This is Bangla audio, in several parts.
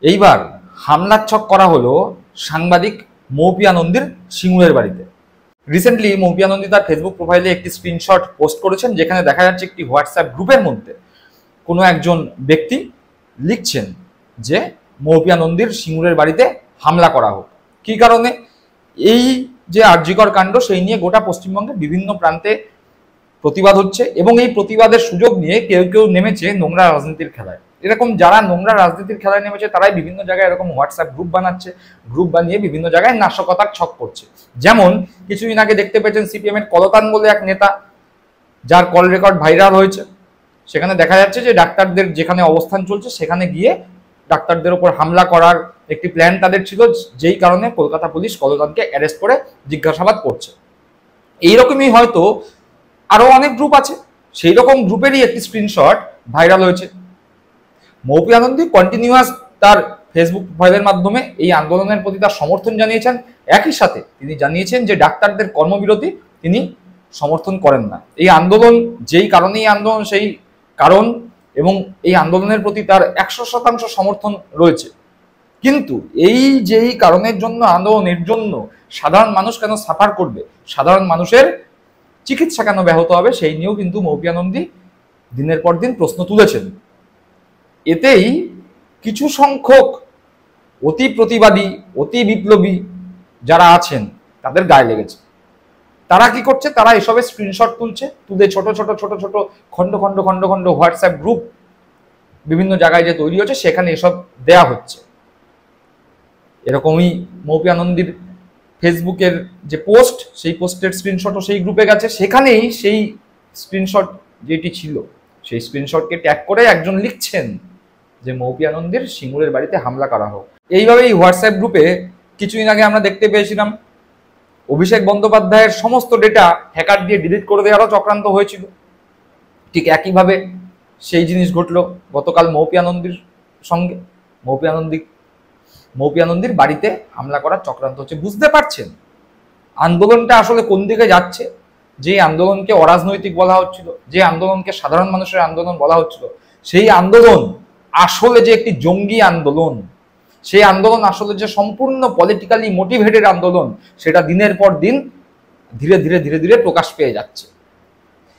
এইবার হামলার ছক করা হলো সাংবাদিক মৌপিয়া নন্দীর সিঙ্গুরের বাড়িতে। রিসেন্টলি মৌপিয়া নন্দী তার ফেসবুক প্রোফাইলে একটি স্ক্রিনশট পোস্ট করেছেন, যেখানে দেখা যাচ্ছে একটি হোয়াটসঅ্যাপ গ্রুপের মধ্যে কোনো একজন ব্যক্তি লিখছেন যে মৌপিয়া নন্দীর সিঙ্গুরের বাড়িতে হামলা করা হোক। কী কারণে? এই যে আরজিকর কাণ্ড, সেই নিয়ে গোটা পশ্চিমবঙ্গের বিভিন্ন প্রান্তে প্রতিবাদ হচ্ছে এবং এই প্রতিবাদের সুযোগ নিয়ে কেউ কেউ নেমেছে নোংরা রাজনীতির খেলায়। এরকম যারা নোংরা রাজনীতির খেলায় নেমেছে তারাই বিভিন্ন জায়গায় এরকম হোয়াটসঅ্যাপ গ্রুপ বানাচ্ছে, গ্রুপ বানিয়ে বিভিন্ন জায়গায় নাশকতার ছক করছে। যেমন কিছুদিন আগে দেখতে পেয়েছেন সিপিএম এর কলতান বলে এক নেতা, যার কল রেকর্ড ভাইরাল হয়েছে। সেখানে দেখা যাচ্ছে যে ডাক্তারদের যেখানে অবস্থান চলছে সেখানে গিয়ে ডাক্তারদের উপর হামলা করার একটি প্ল্যান তাদের ছিল, যেই কারণে কলকাতা পুলিশ কলতানকে অ্যারেস্ট করে জিজ্ঞাসাবাদ করছে। এইরকমই হয়তো আরো অনেক গ্রুপ আছে, সেই রকম গ্রুপেরই একটি স্ক্রিনশট ভাইরাল হয়েছে। মৌপিয়া নন্দী কন্টিনিউয়াস তার ফেসবুক প্রোফাইলের মাধ্যমে এই আন্দোলনের প্রতি তার সমর্থন জানিয়েছেন। একই সাথে তিনি জানিয়েছেন যে ডাক্তারদের কর্মবিরতি তিনি সমর্থন করেন না। এই আন্দোলন যেই কারণেই আন্দোলন, সেই কারণ এবং এই আন্দোলনের প্রতি তার 100% সমর্থন রয়েছে। কিন্তু এই যেই কারণের জন্য আন্দোলনের জন্য সাধারণ মানুষ কেন সাফার করবে, সাধারণ মানুষের চিকিৎসা কেন ব্যাহত হবে, সেই নিয়েও কিন্তু মৌপিয়া নন্দী দিনের পর দিন প্রশ্ন তুলেছেন। এতেই কিছু সংখ্যক অতি প্রতিবাদী, অতি বিপ্লবী যারা আছেন তাদের গায়ে লেগেছে। তারা কি করছে? তারা এসবের স্ক্রিনশট তুলে ছোট ছোট ছোট ছোট খন্ড খন্ড খন্ড খন্ড হোয়াটসঅ্যাপ গ্রুপ বিভিন্ন জায়গায় যে তৈরি হচ্ছে সেখানে এসব দেয়া হচ্ছে। এরকমই মৌপিয়া নন্দীর ফেসবুকের যে পোস্ট, সেই পোস্টের স্ক্রিনশটও সেই গ্রুপে গেছে। সেখানেই সেই স্ক্রিনশট যেটি ছিল, সেই স্ক্রিনশটকে ট্যাগ করে একজন লিখছেন যে মৌপিয়া নন্দীর সিঙ্গুরের বাড়িতে হামলা করা হোক। এইভাবেই হোয়াটসঅ্যাপ গ্রুপে কিছুদিন আগে আমরা দেখতে পেয়েছিলাম অভিষেক বন্দ্যোপাধ্যায়ের সমস্ত ডেটা হ্যাকার দিয়ে ডিলিট করে দেওয়ারও চক্রান্ত হয়েছিল। ঠিক একইভাবে সেই জিনিস ঘটল গতকাল মৌপিয়া নন্দীর সঙ্গে। মৌপিয়া নন্দীর বাড়িতে হামলা করার চক্রান্ত হচ্ছে। বুঝতে পারছেন আন্দোলনটা আসলে কোন দিকে যাচ্ছে? যে আন্দোলনকে অরাজনৈতিক বলা হচ্ছিল, যে আন্দোলনকে সাধারণ মানুষের আন্দোলন বলা হচ্ছিল, সেই আন্দোলন আসলে যে একটি জঙ্গি আন্দোলন, সেই আন্দোলন আসলে যে সম্পূর্ণ পলিটিক্যালি মোটিভেটেড আন্দোলন, সেটা দিনের পর দিন ধীরে ধীরে ধীরে ধীরে প্রকাশ পেয়ে যাচ্ছে।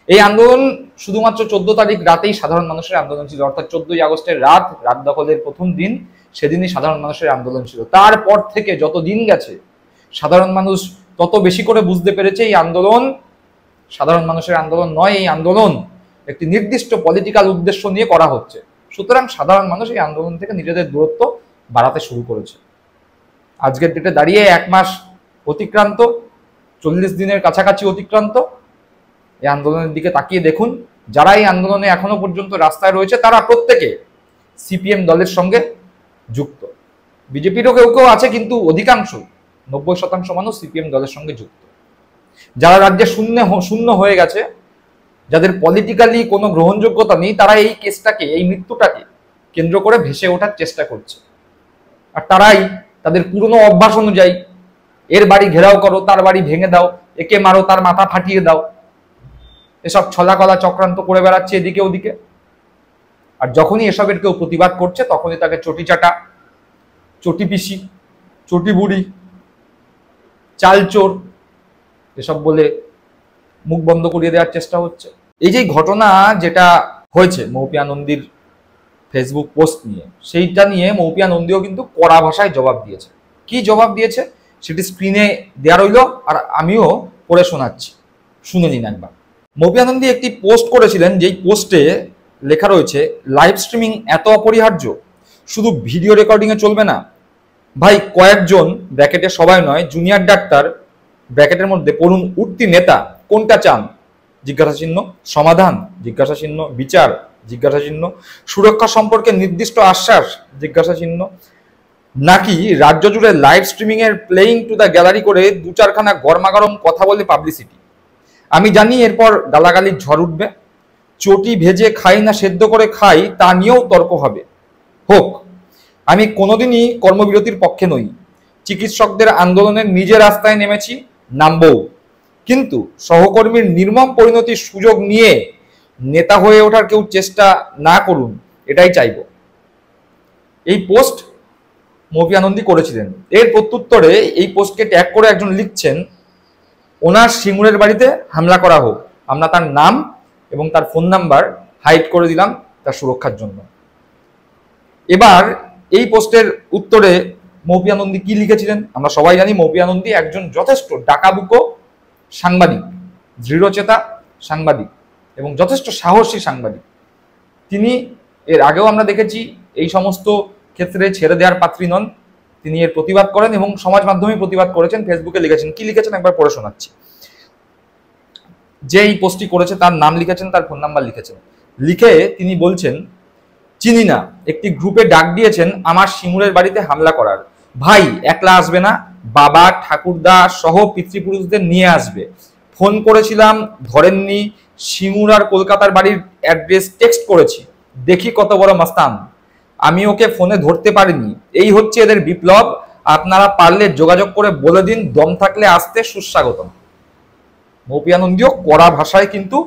এই আন্দোলন শুধুমাত্র 14 তারিখ রাতেই সাধারণ মানুষের আন্দোলন ছিল, অর্থাৎ 14ই আগস্টের রাত দখলের প্রথম দিন, সেদিনই সাধারণ মানুষের আন্দোলন ছিল। তারপর থেকে যত দিন গেছে সাধারণ মানুষ তত বেশি করে বুঝতে পেরেছে এই আন্দোলন সাধারণ মানুষের আন্দোলন নয়, এই আন্দোলন একটি নির্দিষ্ট পলিটিক্যাল উদ্দেশ্য নিয়ে করা হচ্ছে। সুতরাং সাধারণ মানুষ এই আন্দোলন থেকে নিজেদের দূরত্ব বাড়াতে শুরু করেছে। আজকের ডেটে দাঁড়িয়ে 1 মাস অতিক্রান্ত, 40 দিনের কাছাকাছি অতিক্রান্ত। এই আন্দোলনের দিকে তাকিয়ে দেখুন, যারা এই আন্দোলনে এখনো পর্যন্ত রাস্তায় রয়েছে তারা প্রত্যেকে সিপিএম দলের সঙ্গে যুক্ত। বিজেপিরও কেউ কেউ আছে, কিন্তু অধিকাংশ 90% মানুষ সিপিএম দলের সঙ্গে যুক্ত। যারা রাজ্যে শূন্য হয়ে গেছে, যাদের পলিটিক্যালি কোনো গ্রহণযোগ্যতা নেই, তারা এই কেসটাকে, এই মৃত্যুটাকে কেন্দ্র করে ভেসে ওঠার চেষ্টা করছে। আর তারাই তাদের পুরনো অভ্যাস অনুযায়ী এর বাড়ি ঘেরাও করো, তার বাড়ি ভেঙে দাও, একে মারো, তার মাথা ফাটিয়ে দাও, এসব ছলাকলা চক্রান্ত করে বেড়াচ্ছে এদিকে ওদিকে। আর যখনই এসবের কেউ প্রতিবাদ করছে তখনই তাকে চটি চাটা, চটি পিসি, চটি বুড়ি, চালচোর এসব বলে মুখ বন্ধ করিয়ে দেওয়ার চেষ্টা হচ্ছে। এই যে ঘটনা যেটা হয়েছে মৌপিয়া নন্দীর ফেসবুক পোস্ট নিয়ে, সেইটা নিয়ে মৌপিয়া নন্দীও কিন্তু কড়া ভাষায় জবাব দিয়েছে। কি জবাব দিয়েছে সেটি স্ক্রিনে দেওয়া রইল, আর আমিও পড়ে শোনাচ্ছি, শুনে নিন একবার। মৌপিয়া নন্দী একটি পোস্ট করেছিলেন, যেই পোস্টে লেখা রয়েছে, লাইভ স্ট্রিমিং এত অপরিহার্য, শুধু ভিডিও রেকর্ডিংয়ে চলবে না ভাই, কয়েকজন, ব্র্যাকেটে সবাই নয়, জুনিয়র ডাক্তার, ব্র্যাকেটের মধ্যে পড়ুন, উঠতি নেতা, কোনটা চান? জিজ্ঞাসা চিহ্ন। সমাধান? জিজ্ঞাসা চিহ্ন। বিচার? জিজ্ঞাসা চিহ্ন। সুরক্ষা সম্পর্কে নির্দিষ্ট আশ্বাস? জিজ্ঞাসা চিহ্ন। নাকি রাজ্য জুড়ে লাইভ স্ট্রিমিং এর প্লেইং টু দ্য গ্যালারি করে 2-4খানা গরমাগরম কথা বলে পাবলিসিটি? আমি জানি এরপর গালাগালির ঝড় উঠবে, চটি ভেজে খাই না সেদ্ধ করে খাই তা নিয়েও তর্ক হবে। হোক, আমি কোনোদিনই কর্মবিরতির পক্ষে নই, চিকিৎসকদের আন্দোলনের নিজে রাস্তায় নেমেছি, নামবও, কিন্তু সহকর্মীর নির্মম পরিণতির সুযোগ নিয়ে নেতা হয়ে ওঠার কেউ চেষ্টা না করুন, এটাই চাইব। এই পোস্ট মৌপিয়া নন্দী করেছিলেন। এর প্রত্যুত্তরে এই পোস্টকে ট্যাগ করে একজন লিখছেন, ওনার সিঙ্গুরের বাড়িতে হামলা করা হোক, আমরা তার নাম এবং তার ফোন নাম্বার হাইড করে দিলাম তার সুরক্ষার জন্য। এবার এই পোস্টের উত্তরে মৌপিয়া নন্দী কি লিখেছিলেন আমরা সবাই জানি। মৌপিয়া নন্দী একজন যথেষ্ট ডাকাবুকো সাংবাদিক, দৃঢ়চেতা সাংবাদিক এবং যথেষ্ট সাহসী সাংবাদিক। তিনি এর আগেও আমরা দেখেছি এই সমস্ত ক্ষেত্রে ছেড়ে দেওয়ার পাত্রী নন। তিনি এর প্রতিবাদ করেন এবং সমাজ মাধ্যমে প্রতিবাদ করেছেন, ফেসবুকে লিখেছেন। কি লিখেছেন একবার পড়ে শোনাচ্ছি। যে এই পোস্টটি করেছে তার নাম লিখেছেন, তার ফোন নাম্বার লিখেছেন। লিখে তিনি বলছেন, চিনি না, একটি গ্রুপে ডাক দিয়েছেন আমার সিঙ্গুরের বাড়িতে হামলা করার। ভাই একলা আসবে না, বাবা ঠাকুরদা সহ পিতৃপুরুষদের নিয়ে আসবে। ফোন করেছিলাম ধরেননি, সিঙ্গুর আর কলকাতার বাড়ির অ্যাড্রেস টেক্সট করেছি, দেখি কত বড় মাস্তান, আমি ওকে ফোনে ধরতে পারিনি। এই হচ্ছে এদের বিপ্লব, আপনারা পারলে যোগাযোগ করে বলে দিন, দম থাকলে আসতে সুস্বাগতম। মৌপিয়া নন্দীও কড়া ভাষায় কিন্তু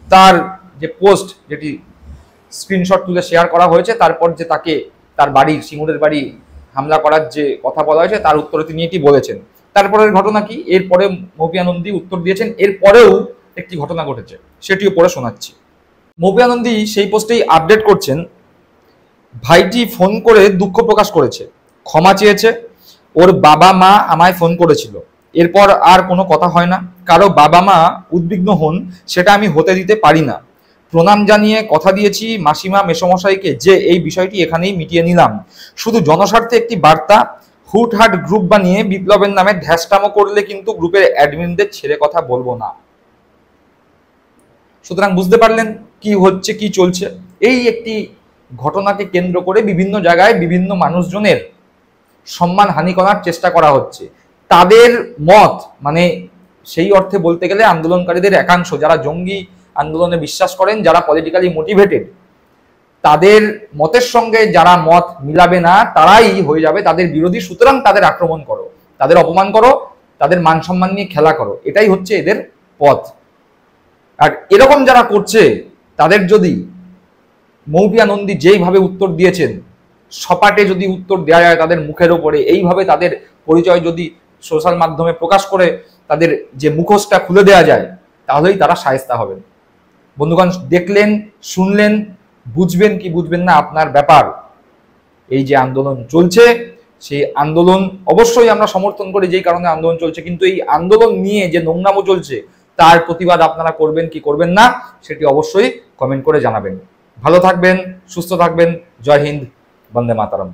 তার যে পোস্ট, যেটি স্ক্রিনশট তুলে শেয়ার করা হয়েছে, তারপর যে তাকে তার বাড়ি সিঙ্গুরের বাড়ি হামলা করার যে কথা বলা হয়েছে তার উত্তরে তিনি এটি বলেছেন। তারপরের ঘটনা কি, এরপরে মৌপিয়া নন্দী উত্তর দিয়েছেন। এরপরেও একটি ঘটনা ঘটেছে, সেটিও পড়ে শোনাচ্ছি। মৌপিয়া নন্দী সেই পোস্টেই আপডেট করছেন, ভাইটি ফোন করে দুঃখ প্রকাশ করেছে, ক্ষমা চেয়েছে। ওর বাবা মা আমায় ফোন করেছিল, এরপর আর কোনো কথা হয় না। কারো বাবা মা উদ্বিগ্ন হন সেটা আমি হতে দিতে পারি না। প্রণাম জানিয়ে কথা দিয়েছি মাসিমা মেসমশাইকে যে এই বিষয়টি এখানেই মিটিয়ে নিলাম। শুধু জনস্বার্থে একটি বার্তা, হুটহাট গ্রুপ বানিয়ে বিপ্লবের নামে ধ্যাসটামো করলে কিন্তু গ্রুপের অ্যাডমিনদের ছেড়ে কথা বলবো না। সুতরাং বুঝতে পারলেন কি হচ্ছে, কি চলছে। এই একটি ঘটনাকে কেন্দ্র করে বিভিন্ন জায়গায় বিভিন্ন মানুষজনের সম্মান হানি করার চেষ্টা করা হচ্ছে। তাদের মত, মানে সেই অর্থে বলতে গেলে আন্দোলনকারীদের একাংশ যারা জঙ্গি আন্দোলনে বিশ্বাস করেন, যারা পলিটিক্যালি মোটিভেটেড, তাদের মতের সঙ্গে যারা মত মিলাবে না তারাই হয়ে যাবে তাদের বিরোধী। সুতরাং তাদের আক্রমণ করো, তাদের অপমান করো, তাদের মান সম্মান নিয়ে খেলা করো, এটাই হচ্ছে এদের পথ। আর এরকম যারা করছে তাদের যদি মৌপিয়া নন্দী যেইভাবে উত্তর দিয়েছেন, সপাটে যদি উত্তর দেওয়া যায় তাদের মুখের ওপরে, এইভাবে তাদের পরিচয় যদি সোশ্যাল মাধ্যমে প্রকাশ করে তাদের যে মুখোশটা খুলে দেওয়া যায়, তাহলেই তারা শায়েস্তা হবেন। বন্ধুগণ, দেখলেন, শুনলেন, বুঝবেন কি বুঝবেন না আপনার ব্যাপার। এই যে আন্দোলন চলছে, সেই আন্দোলন অবশ্যই আমরা সমর্থন করি, যেই কারণে আন্দোলন চলছে, কিন্তু এই আন্দোলন নিয়ে যে নোংরামো চলছে তার প্রতিবাদ আপনারা করবেন কি করবেন না সেটি অবশ্যই কমেন্ট করে জানাবেন। ভালো থাকবেন, সুস্থ থাকবেন। জয় হিন্দ, বন্দে মাতরম।